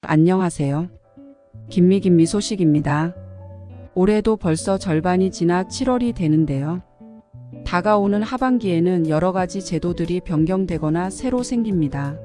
안녕하세요. 김미 소식입니다. 올해도 벌써 절반이 지나 7월이 되는데요. 다가오는 하반기에는 여러 가지 제도들이 변경되거나 새로 생깁니다.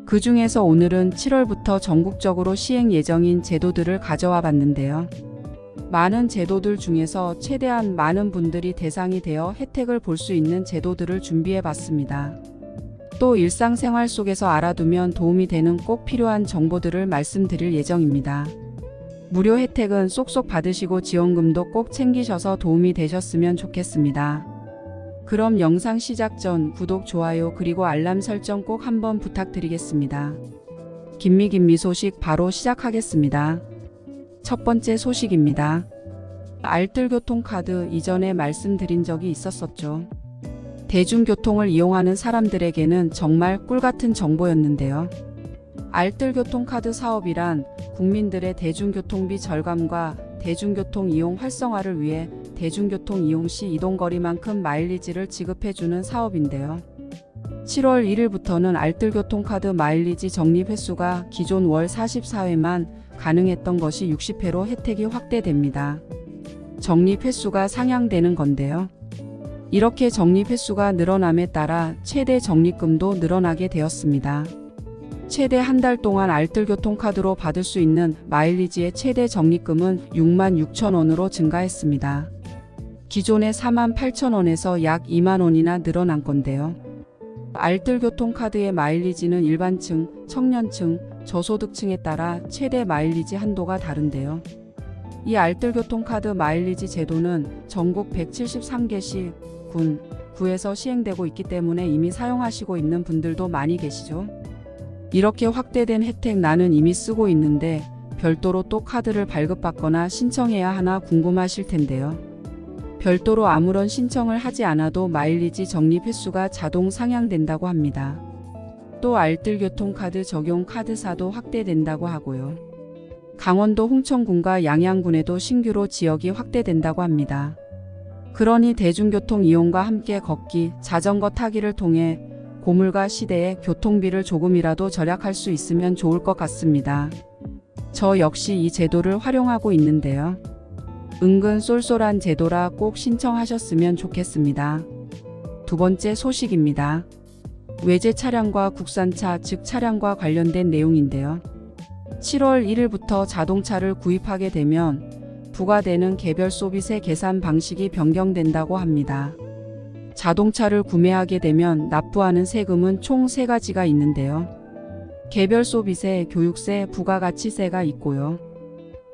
그 중에서 오늘은 7월부터 전국적으로 시행 예정인 제도들을 가져와 봤는데요. 많은 제도들 중에서 최대한 많은 분들이 대상이 되어 혜택을 볼 수 있는 제도들을 준비해 봤습니다. 또 일상생활 속에서 알아두면 도움이 되는 꼭 필요한 정보들을 말씀드릴 예정입니다. 무료 혜택은 쏙쏙 받으시고 지원금도 꼭 챙기셔서 도움이 되셨으면 좋겠습니다. 그럼 영상 시작 전 구독, 좋아요 그리고 알람 설정 꼭 한번 부탁드리겠습니다. 김미 소식 바로 시작하겠습니다. 첫 번째 소식입니다. 알뜰교통카드 이전에 말씀드린 적이 있었었죠. 대중교통을 이용하는 사람들에게는 정말 꿀같은 정보였는데요. 알뜰교통카드 사업이란 국민들의 대중교통비 절감과 대중교통 이용 활성화를 위해 대중교통 이용 시 이동거리만큼 마일리지를 지급해주는 사업인데요. 7월 1일부터는 알뜰교통카드 마일리지 적립 횟수가 기존 월 44회만 가능했던 것이 60회로 혜택이 확대됩니다. 적립 횟수가 상향되는 건데요. 이렇게 적립 횟수가 늘어남에 따라 최대 적립금도 늘어나게 되었습니다. 최대 한 달 동안 알뜰교통카드로 받을 수 있는 마일리지의 최대 적립금은 66,000원으로 증가했습니다. 기존의 48,000원에서 약 2만원이나 늘어난 건데요. 알뜰교통카드의 마일리지는 일반층, 청년층, 저소득층에 따라 최대 마일리지 한도가 다른데요. 이 알뜰교통카드 마일리지 제도는 전국 173개 시, 군, 구에서 시행되고 있기 때문에 이미 사용하시고 있는 분들도 많이 계시죠. 이렇게 확대된 혜택 나는 이미 쓰고 있는데 별도로 또 카드를 발급받거나 신청해야 하나 궁금하실 텐데요. 별도로 아무런 신청을 하지 않아도 마일리지 적립 횟수가 자동 상향된다고 합니다. 또 알뜰교통카드 적용 카드사도 확대된다고 하고요. 강원도 홍천군과 양양군에도 신규로 지역이 확대된다고 합니다. 그러니 대중교통 이용과 함께 걷기, 자전거 타기를 통해 고물가 시대에 교통비를 조금이라도 절약할 수 있으면 좋을 것 같습니다. 저 역시 이 제도를 활용하고 있는데요. 은근 쏠쏠한 제도라 꼭 신청하셨으면 좋겠습니다. 두 번째 소식입니다. 외제 차량과 국산차 즉 차량과 관련된 내용인데요. 7월 1일부터 자동차를 구입하게 되면 부과되는 개별 소비세 계산 방식이 변경된다고 합니다. 자동차를 구매하게 되면 납부하는 세금은 총 3가지가 있는데요. 개별 소비세, 교육세, 부가가치세가 있고요.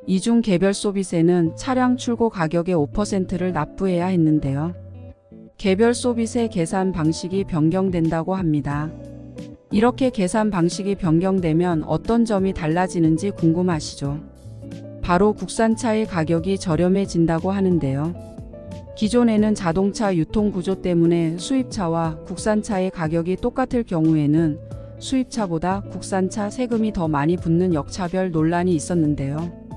이 중 개별 소비세는 차량 출고 가격의 5%를 납부해야 했는데요. 개별 소비세 계산 방식이 변경된다고 합니다. 이렇게 계산 방식이 변경되면 어떤 점이 달라지는지 궁금하시죠? 바로 국산차의 가격이 저렴해진다고 하는데요. 기존에는 자동차 유통구조 때문에 수입차와 국산차의 가격이 똑같을 경우에는 수입차보다 국산차 세금이 더 많이 붙는 역차별 논란이 있었는데요.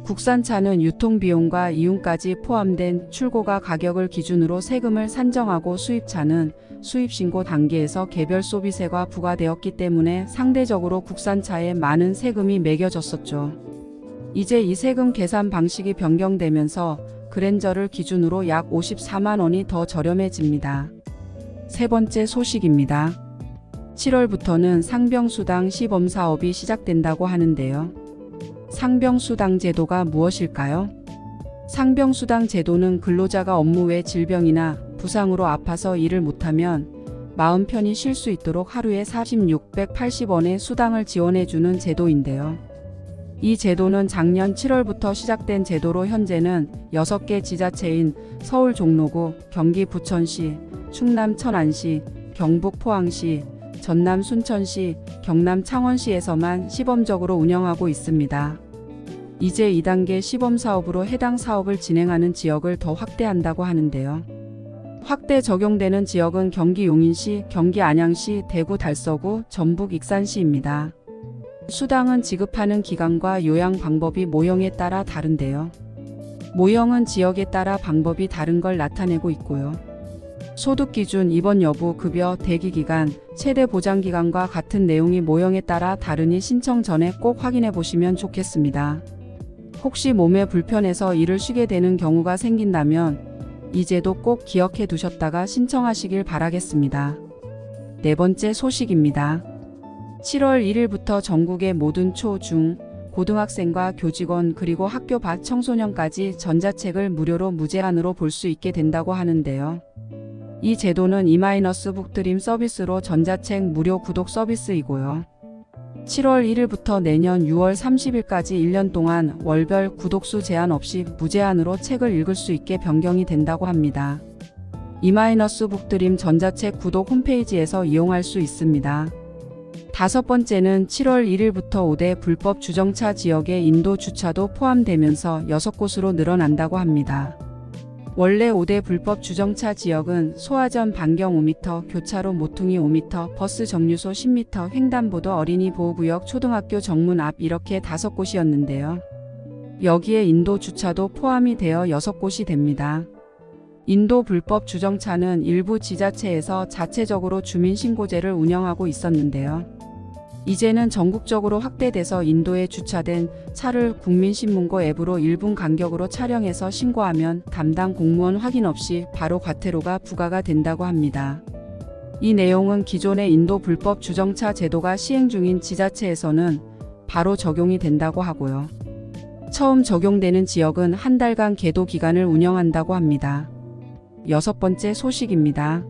국산차는 유통비용과 이윤까지 포함된 출고가 가격을 기준으로 세금을 산정하고 수입차는 수입신고 단계에서 개별 소비세가 부과되었기 때문에 상대적으로 국산차에 많은 세금이 매겨졌었죠. 이제 이 세금 계산 방식이 변경되면서 그랜저를 기준으로 약 54만 원이 더 저렴해집니다. 세 번째 소식입니다. 7월부터는 상병수당 시범 사업이 시작된다고 하는데요. 상병수당 제도가 무엇일까요? 상병수당 제도는 근로자가 업무 외 질병이나 부상으로 아파서 일을 못하면 마음 편히 쉴 수 있도록 하루에 4680원의 수당을 지원해주는 제도인데요. 이 제도는 작년 7월부터 시작된 제도로 현재는 6개 지자체인 서울 종로구, 경기 부천시, 충남 천안시, 경북 포항시, 전남 순천시, 경남 창원시에서만 시범적으로 운영하고 있습니다. 이제 2단계 시범사업으로 해당 사업을 진행하는 지역을 더 확대한다고 하는데요. 확대 적용되는 지역은 경기 용인시, 경기 안양시, 대구 달서구, 전북 익산시입니다. 수당은 지급하는 기간과 요양 방법이 모형에 따라 다른데요. 모형은 지역에 따라 방법이 다른 걸 나타내고 있고요. 소득 기준, 입원 여부, 급여, 대기 기간, 최대 보장 기간과 같은 내용이 모형에 따라 다르니 신청 전에 꼭 확인해 보시면 좋겠습니다. 혹시 몸에 불편해서 일을 쉬게 되는 경우가 생긴다면 이 제도 꼭 기억해 두셨다가 신청하시길 바라겠습니다. 네 번째 소식입니다. 7월 1일부터 전국의 모든 초, 중, 고등학생과 교직원 그리고 학교 밖 청소년까지 전자책을 무료로 무제한으로 볼 수 있게 된다고 하는데요. 이 제도는 이마이너스북드림 서비스로 전자책 무료 구독 서비스이고요. 7월 1일부터 내년 6월 30일까지 1년 동안 월별 구독수 제한 없이 무제한으로 책을 읽을 수 있게 변경이 된다고 합니다. 이마이너스북드림 전자책 구독 홈페이지에서 이용할 수 있습니다. 다섯 번째는 7월 1일부터 5대 불법 주정차 지역에 인도 주차도 포함되면서 6곳으로 늘어난다고 합니다. 원래 5대 불법 주정차 지역은 소화전 반경 5m, 교차로 모퉁이 5m, 버스 정류소 10m, 횡단보도 어린이 보호구역, 초등학교 정문 앞 이렇게 5곳이었는데요. 여기에 인도 주차도 포함이 되어 6곳이 됩니다. 인도 불법 주정차는 일부 지자체에서 자체적으로 주민신고제를 운영하고 있었는데요. 이제는 전국적으로 확대돼서 인도에 주차된 차를 국민신문고 앱으로 1분 간격으로 촬영해서 신고하면 담당 공무원 확인 없이 바로 과태료가 부과가 된다고 합니다. 이 내용은 기존의 인도 불법 주정차 제도가 시행 중인 지자체에서는 바로 적용이 된다고 하고요. 처음 적용되는 지역은 한 달간 계도 기간을 운영한다고 합니다. 여섯 번째 소식입니다.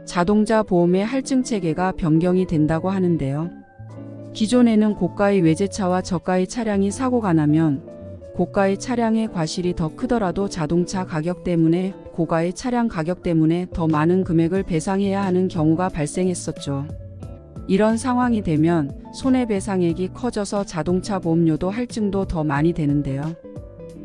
자동차 보험의 할증 체계가 변경이 된다고 하는데요. 기존에는 고가의 외제차와 저가의 차량이 사고가 나면 고가의 차량의 과실이 더 크더라도 자동차 가격 때문에 고가의 차량 가격 때문에 더 많은 금액을 배상해야 하는 경우가 발생했었죠. 이런 상황이 되면 손해배상액이 커져서 자동차 보험료도 할증도 더 많이 되는데요.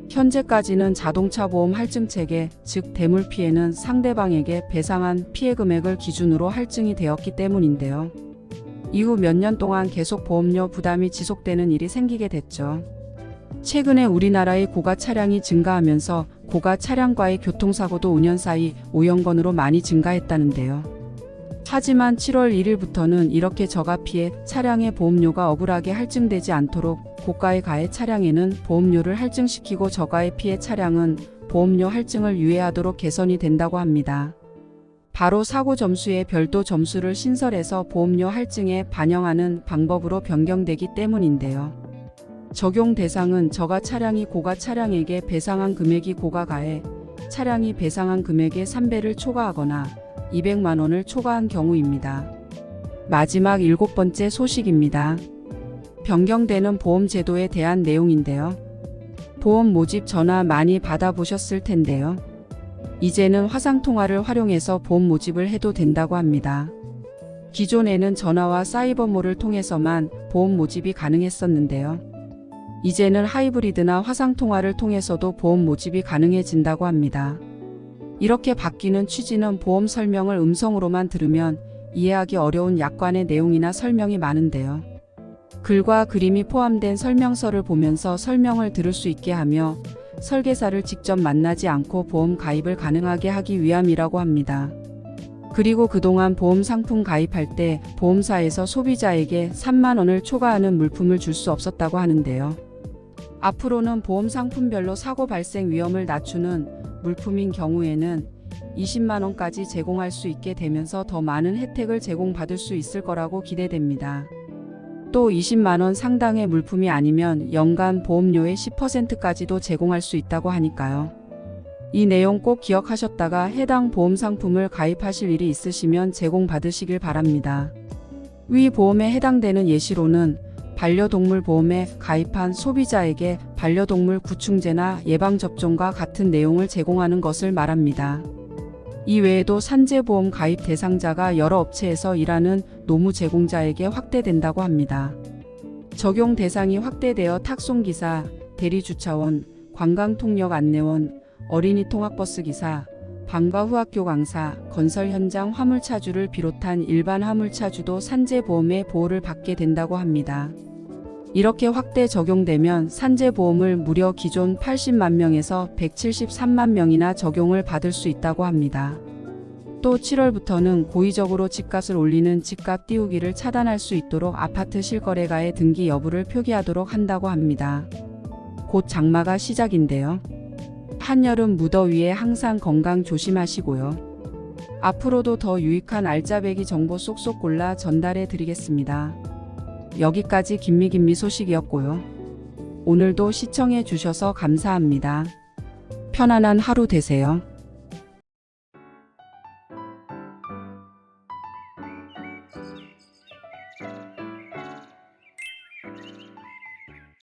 현재까지는 자동차 보험 할증 체계, 즉 대물 피해는 상대방에게 배상한 피해 금액을 기준으로 할증이 되었기 때문인데요. 이후 몇 년 동안 계속 보험료 부담이 지속되는 일이 생기게 됐죠. 최근에 우리나라의 고가 차량이 증가하면서 고가 차량과의 교통사고도 5년 사이 5여 건으로 많이 증가했다는데요. 하지만 7월 1일부터는 이렇게 저가 피해 차량의 보험료가 억울하게 할증되지 않도록 고가의 가해 차량에는 보험료를 할증시키고 저가의 피해 차량은 보험료 할증을 유예하도록 개선이 된다고 합니다. 바로 사고 점수에 별도 점수를 신설해서 보험료 할증에 반영하는 방법으로 변경되기 때문인데요. 적용 대상은 저가 차량이 고가 차량에게 배상한 금액이 고가가에 차량이 배상한 금액의 3배를 초과하거나 200만 원을 초과한 경우입니다. 마지막 7번째 소식입니다. 변경되는 보험 제도에 대한 내용인데요. 보험 모집 전화 많이 받아보셨을 텐데요. 이제는 화상통화를 활용해서 보험 모집을 해도 된다고 합니다. 기존에는 전화와 사이버몰을 통해서만 보험 모집이 가능했었는데요. 이제는 하이브리드나 화상통화를 통해서도 보험 모집이 가능해진다고 합니다. 이렇게 바뀌는 취지는 보험 설명을 음성으로만 들으면 이해하기 어려운 약관의 내용이나 설명이 많은데요. 글과 그림이 포함된 설명서를 보면서 설명을 들을 수 있게 하며 설계사를 직접 만나지 않고 보험 가입을 가능하게 하기 위함이라고 합니다. 그리고 그동안 보험 상품 가입할 때 보험사에서 소비자에게 3만 원을 초과하는 물품을 줄 수 없었다고 하는데요. 앞으로는 보험 상품별로 사고 발생 위험을 낮추는 물품인 경우에는 20만 원까지 제공할 수 있게 되면서 더 많은 혜택을 제공받을 수 있을 거라고 기대됩니다. 또 20만 원 상당의 물품이 아니면 연간 보험료의 10%까지도 제공할 수 있다고 하니까요. 이 내용 꼭 기억하셨다가 해당 보험 상품을 가입하실 일이 있으시면 제공받으시길 바랍니다. 위 보험에 해당되는 예시로는 반려동물 보험에 가입한 소비자에게 반려동물 구충제나 예방접종과 같은 내용을 제공하는 것을 말합니다. 이 외에도 산재보험 가입 대상자가 여러 업체에서 일하는 노무 제공자에게 확대된다고 합니다. 적용 대상이 확대되어 탁송기사, 대리주차원, 관광통역 안내원, 어린이 통학버스 기사, 방과 후 학교 강사, 건설 현장 화물차주를 비롯한 일반 화물차주도 산재보험의 보호를 받게 된다고 합니다. 이렇게 확대 적용되면 산재보험을 무려 기존 80만 명에서 173만 명이나 적용을 받을 수 있다고 합니다. 또 7월부터는 고의적으로 집값을 올리는 집값 띄우기를 차단할 수 있도록 아파트 실거래가의 등기 여부를 표기하도록 한다고 합니다. 곧 장마가 시작인데요. 한여름 무더위에 항상 건강 조심하시고요. 앞으로도 더 유익한 알짜배기 정보 쏙쏙 골라 전달해 드리겠습니다. 여기까지 김미 소식이었고요. 오늘도 시청해 주셔서 감사합니다. 편안한 하루 되세요.